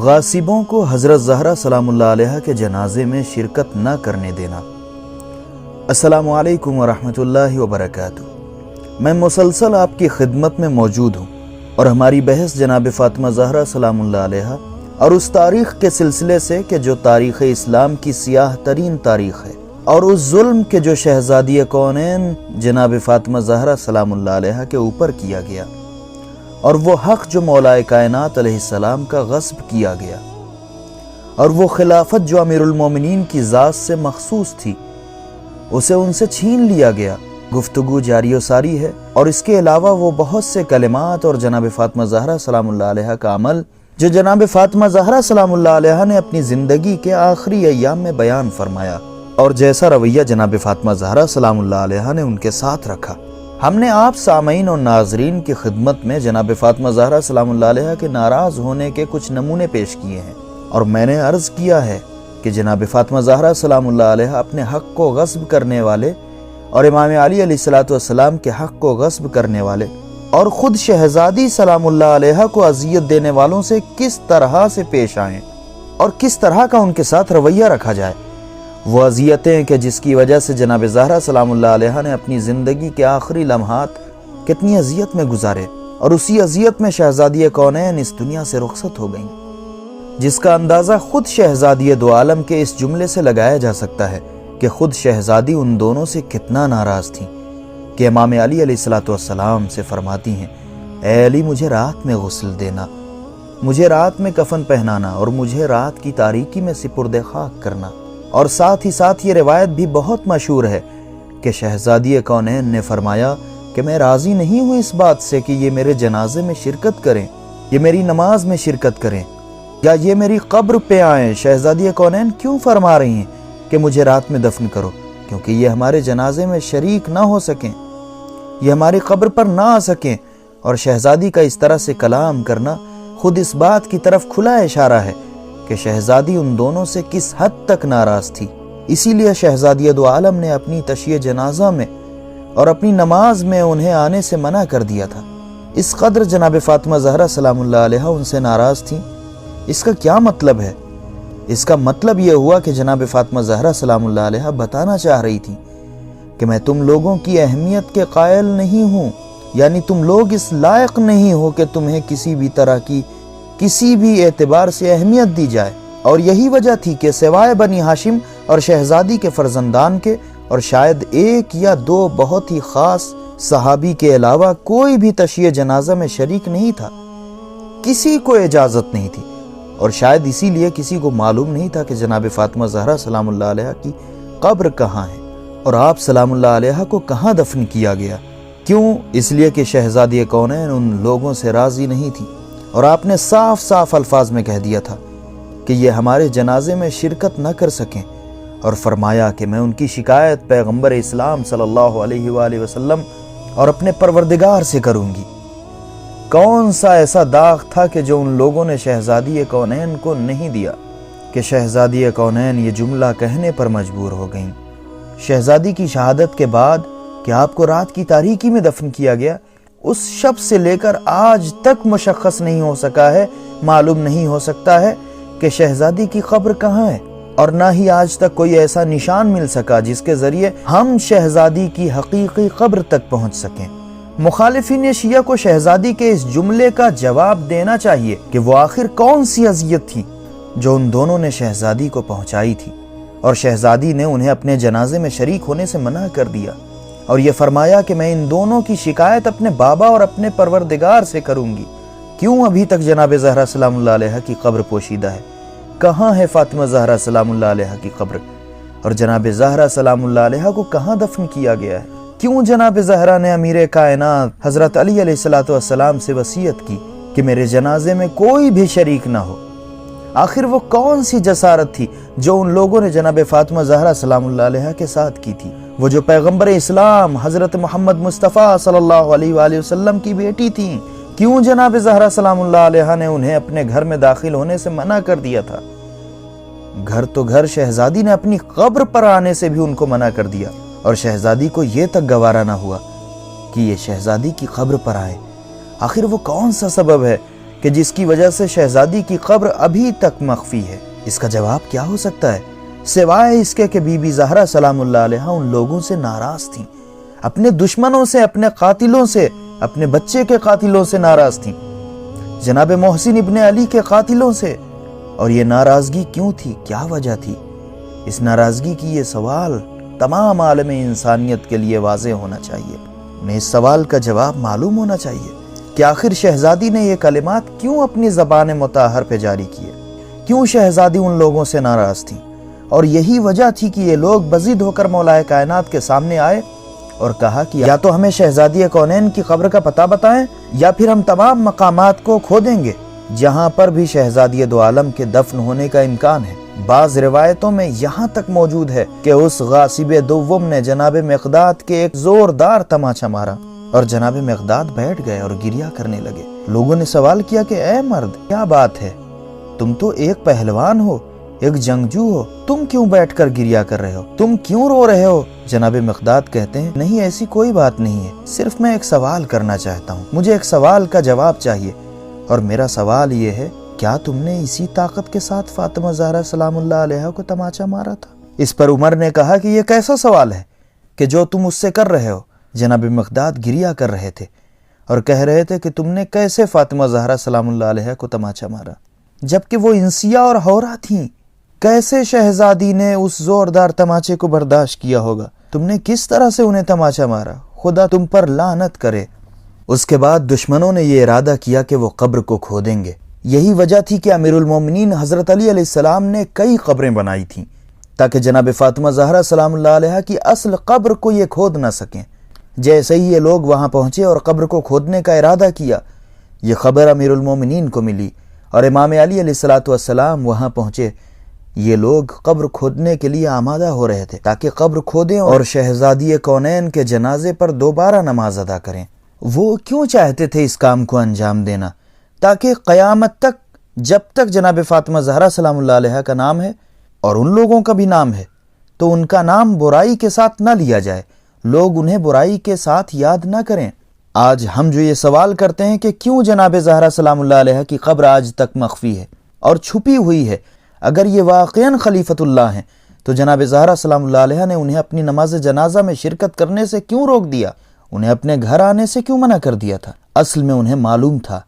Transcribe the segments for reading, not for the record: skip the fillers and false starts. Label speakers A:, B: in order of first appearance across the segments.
A: غاصبوں کو حضرت زہرا سلام اللہ علیہ کے جنازے میں شرکت نہ کرنے دینا۔ السلام علیکم ورحمۃ اللہ وبرکاتہ۔ میں مسلسل آپ کی خدمت میں موجود ہوں اور ہماری بحث جناب فاطمہ زہرا سلام اللہ علیہ اور اس تاریخ کے سلسلے سے کہ جو تاریخ اسلام کی سیاہ ترین تاریخ ہے، اور اس ظلم کے جو شہزادی کونین جناب فاطمہ زہرا سلام اللہ علیہ کے اوپر کیا گیا، اور وہ حق جو مولا کائنات علیہ السلام کا غصب کیا گیا، اور وہ خلافت جو امیر المومنین کی ذات سے مخصوص تھی اسے ان سے چھین لیا گیا۔ گفتگو جاری و ساری ہے، اور اس کے علاوہ وہ بہت سے کلمات اور جناب فاطمہ زہرا سلام اللہ علیہ کا عمل جو جناب فاطمہ زہرا سلام اللہ علیہ نے اپنی زندگی کے آخری ایام میں بیان فرمایا، اور جیسا رویہ جناب فاطمہ زہرا سلام اللہ علیہ نے ان کے ساتھ رکھا۔ ہم نے آپ سامعین اور ناظرین کی خدمت میں جناب فاطمہ زہرا سلام اللہ علیہ کے ناراض ہونے کے کچھ نمونے پیش کیے ہیں، اور میں نے عرض کیا ہے کہ جناب فاطمہ زہرا سلام اللہ علیہ اپنے حق کو غصب کرنے والے اور امام علی علیہ السلام کے حق کو غصب کرنے والے اور خود شہزادی سلام اللہ علیہ کو اذیت دینے والوں سے کس طرح سے پیش آئیں اور کس طرح کا ان کے ساتھ رویہ رکھا جائے۔ وہ اذیتیں کہ جس کی وجہ سے جناب زہرا سلام اللہ علیہ نے اپنی زندگی کے آخری لمحات کتنی اذیت میں گزارے، اور اسی اذیت میں شہزادی کونین اس دنیا سے رخصت ہو گئیں، جس کا اندازہ خود شہزادی دو عالم کے اس جملے سے لگایا جا سکتا ہے کہ خود شہزادی ان دونوں سے کتنا ناراض تھیں کہ امام علی علیہ السلام سے فرماتی ہیں، اے علی مجھے رات میں غسل دینا، مجھے رات میں کفن پہنانا، اور مجھے رات کی تاریکی میں سپرد خاک کرنا۔ اور ساتھ ہی ساتھ یہ روایت بھی بہت مشہور ہے کہ شہزادی کونین نے فرمایا کہ میں راضی نہیں ہوں اس بات سے کہ یہ میرے جنازے میں شرکت کریں، یہ میری نماز میں شرکت کریں، یا یہ میری قبر پہ آئیں۔ شہزادی کونین کیوں فرما رہی ہیں کہ مجھے رات میں دفن کرو؟ کیونکہ یہ ہمارے جنازے میں شریک نہ ہو سکیں، یہ ہماری قبر پر نہ آ سکیں۔ اور شہزادی کا اس طرح سے کلام کرنا خود اس بات کی طرف کھلا اشارہ ہے کہ شہزادی ان دونوں سے کس حد تک ناراض تھی۔ اسی لیے شہزادی دو عالم نے اپنی تشییع جنازہ میں اور اپنی نماز میں انہیں آنے سے منع کر دیا تھا۔ اس قدر جناب فاطمہ زہرا سلام اللہ علیہ ان سے ناراض تھیں۔ اس کا کیا مطلب ہے؟ اس کا مطلب یہ ہوا کہ جناب فاطمہ زہرا سلام اللہ علیہ بتانا چاہ رہی تھی کہ میں تم لوگوں کی اہمیت کے قائل نہیں ہوں، یعنی تم لوگ اس لائق نہیں ہو کہ تمہیں کسی بھی طرح کی کسی بھی اعتبار سے اہمیت دی جائے۔ اور یہی وجہ تھی کہ سوائے بنی ہاشم اور شہزادی کے فرزندان کے اور شاید ایک یا دو بہت ہی خاص صحابی کے علاوہ کوئی بھی تشییع جنازہ میں شریک نہیں تھا، کسی کو اجازت نہیں تھی، اور شاید اسی لیے کسی کو معلوم نہیں تھا کہ جناب فاطمہ زہرا سلام اللہ علیہ کی قبر کہاں ہے اور آپ سلام اللہ علیہ کو کہاں دفن کیا گیا۔ کیوں؟ اس لیے کہ شہزادی کونین ان لوگوں سے راضی نہیں تھی، اور آپ نے صاف صاف الفاظ میں کہہ دیا تھا کہ یہ ہمارے جنازے میں شرکت نہ کر سکیں، اور فرمایا کہ میں ان کی شکایت پیغمبر اسلام صلی اللہ علیہ وآلہ وسلم اور اپنے پروردگار سے کروں گی۔ کون سا ایسا داغ تھا کہ جو ان لوگوں نے شہزادی کونین کو نہیں دیا کہ شہزادی کونین یہ جملہ کہنے پر مجبور ہو گئیں۔ شہزادی کی شہادت کے بعد کہ آپ کو رات کی تاریکی میں دفن کیا گیا، اس شب سے لے کر آج تک مشخص نہیں ہو سکا ہے، معلوم نہیں ہو سکتا ہے کہ شہزادی کی قبر کہاں ہے، اور نہ ہی آج تک کوئی ایسا نشان مل سکا جس کے ذریعے ہم شہزادی کی حقیقی قبر تک پہنچ سکیں۔ مخالفین شیعہ کو شہزادی کے اس جملے کا جواب دینا چاہیے کہ وہ آخر کون سی اذیت تھی جو ان دونوں نے شہزادی کو پہنچائی تھی، اور شہزادی نے انہیں اپنے جنازے میں شریک ہونے سے منع کر دیا، اور یہ فرمایا کہ میں ان دونوں کی شکایت اپنے بابا اور اپنے پروردگار سے کروں گی۔ کیوں ابھی تک جناب زہرا سلام اللہ علیہ کی قبر پوشیدہ ہے؟ کہاں ہے فاطمہ زہرا سلام اللہ علیہا کی قبر، اور جناب زہرا سلام اللہ علیہا کو کہاں دفن کیا گیا ہے؟ کیوں جناب زہرا نے امیر کائنات حضرت علی علیہ السلام سے وصیت کی کہ میرے جنازے میں کوئی بھی شریک نہ ہو؟ آخر وہ کون سی جسارت تھی جو ان لوگوں نے جناب فاطمہ زہرا سلام اللہ علیہا کے ساتھ کی تھی؟ وہ جو پیغمبر اسلام حضرت محمد مصطفیٰ صلی اللہ علیہ وآلہ وسلم کی بیٹی تھیں، کیوں جناب زہرا سلام اللہ علیہا نے انہیں اپنے گھر میں داخل ہونے سے منع کر دیا تھا؟ گھر تو گھر، شہزادی نے اپنی قبر پر آنے سے بھی ان کو منع کر دیا، اور شہزادی کو یہ تک گوارا نہ ہوا کہ یہ شہزادی کی قبر پر آئے۔ آخر وہ کون سا سبب ہے کہ جس کی وجہ سے شہزادی کی قبر ابھی تک مخفی ہے؟ اس کا جواب کیا ہو سکتا ہے سوائے اس کے کہ بی بی زہرا سلام اللہ علیہا ان لوگوں سے ناراض تھیں، اپنے دشمنوں سے، اپنے قاتلوں سے، اپنے بچے کے قاتلوں سے ناراض تھیں، جناب محسن ابن علی کے قاتلوں سے۔ اور یہ ناراضگی کیوں تھی؟ کیا وجہ تھی؟ اس ناراضگی کی یہ سوال تمام عالم انسانیت کے لیے واضح ہونا چاہیے۔ انہیں اس سوال کا جواب معلوم ہونا چاہیے کہ آخر شہزادی نے یہ کلمات کیوں اپنی زبان مطہر پہ جاری کیے؟ کیوں شہزادی ان لوگوں سے ناراض تھی؟ اور یہی وجہ تھی کہ یہ لوگ بضد ہو کر مولا کائنات کے سامنے آئے اور کہا کہ یا تو ہمیں شہزادی کونین کی قبر کا پتہ بتائیں، یا پھر ہم تمام مقامات کو کھو دیں گے جہاں پر بھی شہزادی دو عالم کے دفن ہونے کا امکان ہے۔ بعض روایتوں میں یہاں تک موجود ہے کہ اس غاصب دوم نے جناب مقداد کے ایک زوردار تماچا مارا اور جناب مقداد بیٹھ گئے اور گریہ کرنے لگے۔ لوگوں نے سوال کیا کہ اے مرد، کیا بات ہے؟ تم تو ایک پہلوان ہو، ایک جنگجو ہو، تم کیوں بیٹھ کر گریہ کر رہے ہو؟ تم کیوں رو رہے ہو؟ جناب مقداد کہتے ہیں نہیں، ایسی کوئی بات نہیں ہے، صرف میں ایک سوال کرنا چاہتا ہوں، مجھے ایک سوال کا جواب چاہیے، اور میرا سوال یہ ہے، کیا تم نے اسی طاقت کے ساتھ فاطمہ زہرا سلام اللہ علیہا کو تماچا مارا تھا؟ اس پر عمر نے کہا کہ یہ کیسا سوال ہے کہ جو تم اس سے کر رہے ہو؟ جناب مقداد گریہ کر رہے تھے اور کہہ رہے تھے کہ تم نے کیسے فاطمہ زہرا سلام اللہ علیہا کو تماچا مارا جبکہ وہ انسیہ اور حورا تھیں؟ کیسے شہزادی نے اس زوردار تماچے کو برداشت کیا ہوگا؟ تم نے کس طرح سے انہیں تماچا مارا؟ خدا تم پر لعنت کرے۔ اس کے بعد دشمنوں نے یہ ارادہ کیا کہ وہ قبر کو کھو دیں گے۔ یہی وجہ تھی کہ امیر المومنین حضرت علی علیہ السلام نے کئی قبریں بنائی تھیں تاکہ جناب فاطمہ زہرا سلام اللہ علیہا کی اصل قبر کو یہ کھود نہ سکیں۔ جیسے ہی یہ لوگ وہاں پہنچے اور قبر کو کھودنے کا ارادہ کیا، یہ خبر امیر المومنین کو ملی اور امام علی علیہ السلام وہاں پہنچے۔ یہ لوگ قبر کھودنے کے لیے آمادہ ہو رہے تھے تاکہ قبر کھودیں اور شہزادی کونین کے جنازے پر دوبارہ نماز ادا کریں۔ وہ کیوں چاہتے تھے اس کام کو انجام دینا؟ تاکہ قیامت تک، جب تک جناب فاطمہ زہرا سلام اللہ علیہا کا نام ہے اور ان لوگوں کا بھی نام ہے، تو ان کا نام برائی کے ساتھ نہ لیا جائے، لوگ انہیں برائی کے ساتھ یاد نہ کریں۔ آج ہم جو یہ سوال کرتے ہیں کہ کیوں جناب زہرا سلام اللہ علیہا کی قبر آج تک مخفی ہے اور چھپی ہوئی ہے، اگر یہ واقعاً خلیفۃ اللہ ہیں تو جناب زہرا سلام اللہ علیہا نے انہیں اپنی نماز جنازہ میں شرکت کرنے سے کیوں روک دیا؟ انہیں اپنے گھر آنے سے کیوں منع کر دیا تھا؟ اصل میں انہیں معلوم تھا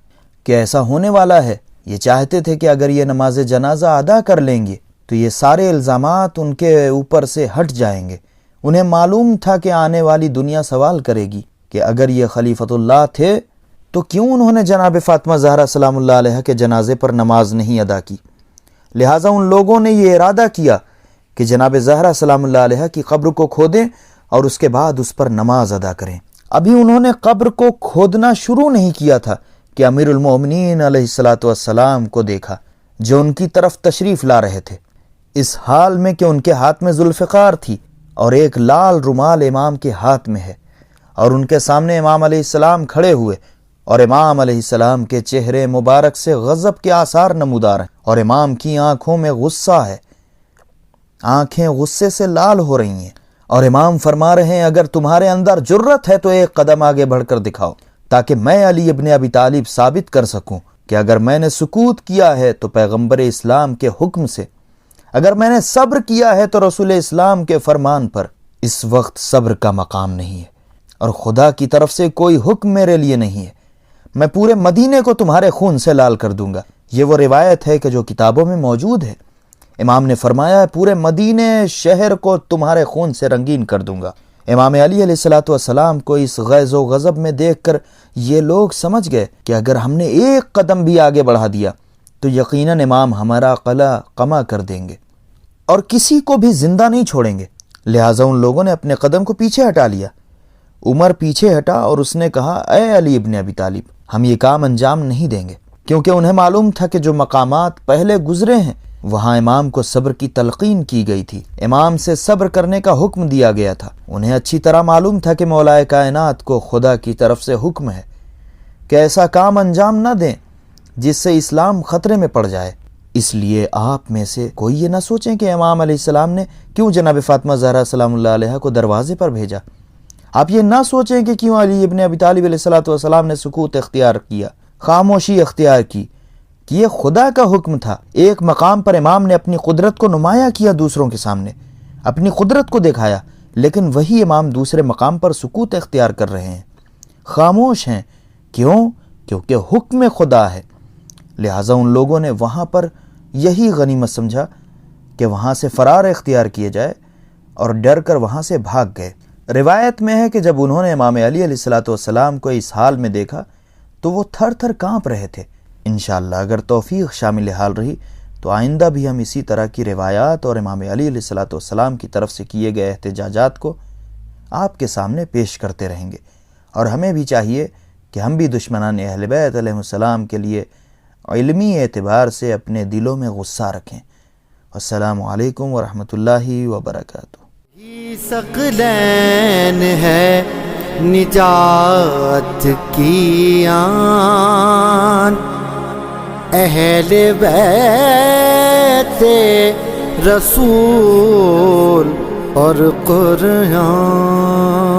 A: کہ ایسا ہونے والا ہے۔ یہ چاہتے تھے کہ اگر یہ نماز جنازہ ادا کر لیں گے تو یہ سارے الزامات ان کے اوپر سے ہٹ جائیں گے۔ انہیں معلوم تھا کہ آنے والی دنیا سوال کرے گی کہ اگر یہ خلیفۃ اللہ تھے تو کیوں انہوں نے جناب فاطمہ زہرا سلام اللہ علیہا کے جنازے پر نماز نہیں ادا کی؟ لہٰذا ان لوگوں نے یہ ارادہ کیا کہ جناب زہرا سلام اللہ علیہا کی قبر کو کھودیں اور اس کے بعد اس پر نماز ادا کریں۔ ابھی انہوں نے قبر کو کھودنا شروع نہیں کیا تھا کہ امیر المومنین علیہ السلام کو دیکھا جو ان کی طرف تشریف لا رہے تھے، اس حال میں کہ ان کے ہاتھ میں ذوالفقار تھی اور ایک لال رومال امام کے ہاتھ میں ہے، اور ان کے سامنے امام علیہ السلام کھڑے ہوئے، اور امام علیہ السلام کے چہرے مبارک سے غضب کے آثار نمودار ہیں، اور امام کی آنکھوں میں غصہ ہے، آنکھیں غصے سے لال ہو رہی ہیں، اور امام فرما رہے ہیں اگر تمہارے اندر جرت ہے تو ایک قدم آگے بڑھ کر دکھاؤ تاکہ میں علی ابن ابی طالب ثابت کر سکوں کہ اگر میں نے سکوت کیا ہے تو پیغمبر اسلام کے حکم سے، اگر میں نے صبر کیا ہے تو رسول اسلام کے فرمان پر۔ اس وقت صبر کا مقام نہیں ہے اور خدا کی طرف سے کوئی حکم میرے لیے نہیں ہے، میں پورے مدینے کو تمہارے خون سے لال کر دوں گا۔ یہ وہ روایت ہے کہ جو کتابوں میں موجود ہے۔ امام نے فرمایا پورے مدینے شہر کو تمہارے خون سے رنگین کر دوں گا۔ امام علی علیہ السلام کو اس غیظ و غضب میں دیکھ کر یہ لوگ سمجھ گئے کہ اگر ہم نے ایک قدم بھی آگے بڑھا دیا تو یقیناً امام ہمارا قلعہ قمع کر دیں گے اور کسی کو بھی زندہ نہیں چھوڑیں گے۔ لہٰذا ان لوگوں نے اپنے قدم کو پیچھے ہٹا لیا۔ عمر پیچھے ہٹا اور اس نے کہا، اے علی ابن ابی طالب، ہم یہ کام انجام نہیں دیں گے، کیونکہ انہیں معلوم تھا کہ جو مقامات پہلے گزرے ہیں وہاں امام کو صبر کی تلقین کی گئی تھی، امام سے صبر کرنے کا حکم دیا گیا تھا۔ انہیں اچھی طرح معلوم تھا کہ مولا کائنات کو خدا کی طرف سے حکم ہے کہ ایسا کام انجام نہ دیں جس سے اسلام خطرے میں پڑ جائے۔ اس لیے آپ میں سے کوئی یہ نہ سوچیں کہ امام علیہ السلام نے کیوں جناب فاطمہ زہرا سلام اللہ علیہا کو دروازے پر بھیجا۔ آپ یہ نہ سوچیں کہ کیوں علی ابن ابی طالب علیہ السلام نے سکوت اختیار کیا، خاموشی اختیار کی، کہ یہ خدا کا حکم تھا۔ ایک مقام پر امام نے اپنی قدرت کو نمایاں کیا، دوسروں کے سامنے اپنی قدرت کو دکھایا، لیکن وہی امام دوسرے مقام پر سکوت اختیار کر رہے ہیں، خاموش ہیں۔ کیوں؟ کیونکہ حکم خدا ہے۔ لہٰذا ان لوگوں نے وہاں پر یہی غنیمت سمجھا کہ وہاں سے فرار اختیار کیے جائے اور ڈر کر وہاں سے بھاگ گئے۔ روایت میں ہے کہ جب انہوں نے امام علی علیہ السلام کو اس حال میں دیکھا تو وہ تھر تھر کانپ رہے تھے۔ انشاءاللہ اگر توفیق شامل حال رہی تو آئندہ بھی ہم اسی طرح کی روایات اور امام علی علیہ السلام کی طرف سے کیے گئے احتجاجات کو آپ کے سامنے پیش کرتے رہیں گے، اور ہمیں بھی چاہیے کہ ہم بھی دشمنان اہل بیت علیہ السلام کے لیے علمی اعتبار سے اپنے دلوں میں غصہ رکھیں۔ السلام علیکم ورحمۃ اللہ وبرکاتہ۔
B: ثقلین ہے نجات کی آن، اہل بیت رسول اور قرآن۔